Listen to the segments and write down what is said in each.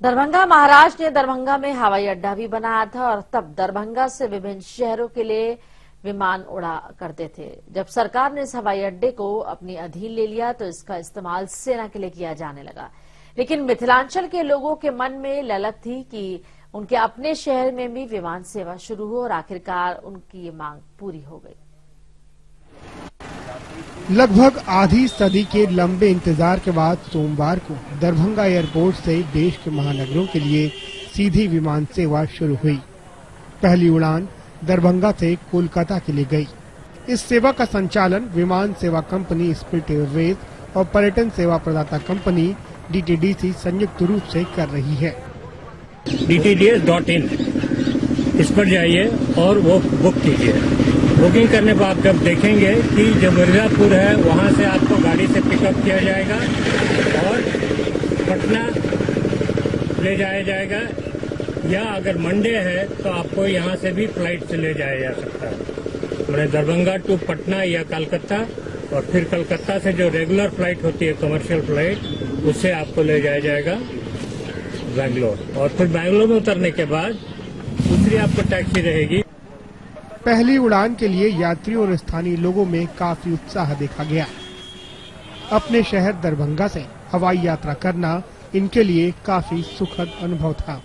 दरभंगा महाराष्ट्र ने दरभंगा में हवाई अड्डा भी बनाया था और तब दरभंगा से विभिन्न शहरों के लिए विमान उड़ा करते थे। जब सरकार ने इस हवाई अड्डे को अपनी अधीन ले लिया तो इसका इस्तेमाल सेना के लिए किया जाने लगा। लेकिन मिथिलांचल के लोगों के मन में ललक थी कि उनके अपने शहर में भी विमान सेवा शुरू हो और आखिरकार उनकी ये मांग पूरी हो गई। लगभग आधी सदी के लंबे इंतजार के बाद सोमवार को दरभंगा एयरपोर्ट से देश के महानगरों के लिए सीधी विमान सेवा शुरू हुई। पहली उड़ान दरभंगा से कोलकाता के लिए गई। इस सेवा का संचालन विमान सेवा कंपनी स्पिरिट एयरवेज और पर्यटन सेवा प्रदाता कंपनी DTDC संयुक्त रूप से कर रही है। DTDS.in इस पर जाइए और वो बुक कीजिए। बुकिंग करने पर आप जब देखेंगे कि जो मिर्जापुर है वहाँ से आपको गाड़ी से पिकअप किया जाएगा और पटना ले जाया जाएगा, या अगर मंडे है तो आपको यहाँ से भी फ्लाइट से ले जाया जा सकता है। मैंने दरभंगा टू पटना या कलकत्ता, और फिर कलकत्ता से जो रेगुलर फ्लाइट होती है कमर्शियल फ्लाइट, उससे आपको ले जाया जाएगा बेंगलोर, और फिर बेंगलोर में उतरने के बाद दूसरी आपको टैक्सी रहेगी। पहली उड़ान के लिए यात्रियों और स्थानीय लोगों में काफी उत्साह देखा गया। अपने शहर दरभंगा से हवाई यात्रा करना इनके लिए काफी सुखद अनुभव था।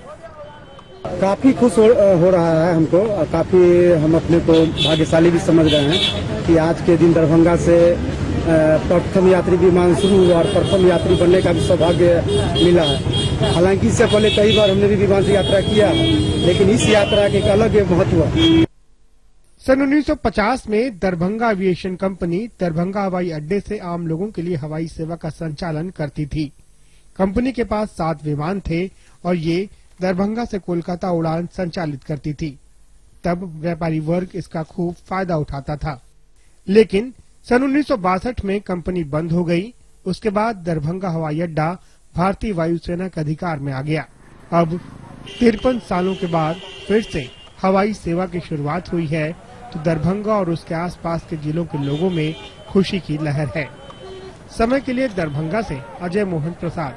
काफी खुश हो रहा है हमको, काफी हम अपने को भाग्यशाली भी समझ रहे हैं कि आज के दिन दरभंगा से प्रथम यात्री विमान शुरू हुआ और प्रथम यात्री बनने का भी सौभाग्य मिला है। हालांकि इससे पहले कई बार हमने भी विमान से यात्रा किया, लेकिन इस यात्रा के एक अलग महत्व है। सन 1950 में दरभंगा एविएशन कंपनी दरभंगा हवाई अड्डे से आम लोगों के लिए हवाई सेवा का संचालन करती थी। कंपनी के पास 7 विमान थे और ये दरभंगा से कोलकाता उड़ान संचालित करती थी। तब व्यापारी वर्ग इसका खूब फायदा उठाता था। लेकिन सन 1962 में कंपनी बंद हो गई। उसके बाद दरभंगा हवाई अड्डा भारतीय वायुसेना के अधिकार में आ गया। अब 53 सालों के बाद फिर से हवाई सेवा की शुरुआत हुई है तो दरभंगा और उसके आसपास के जिलों के लोगों में खुशी की लहर है। समय के लिए दरभंगा से अजय मोहन प्रसाद।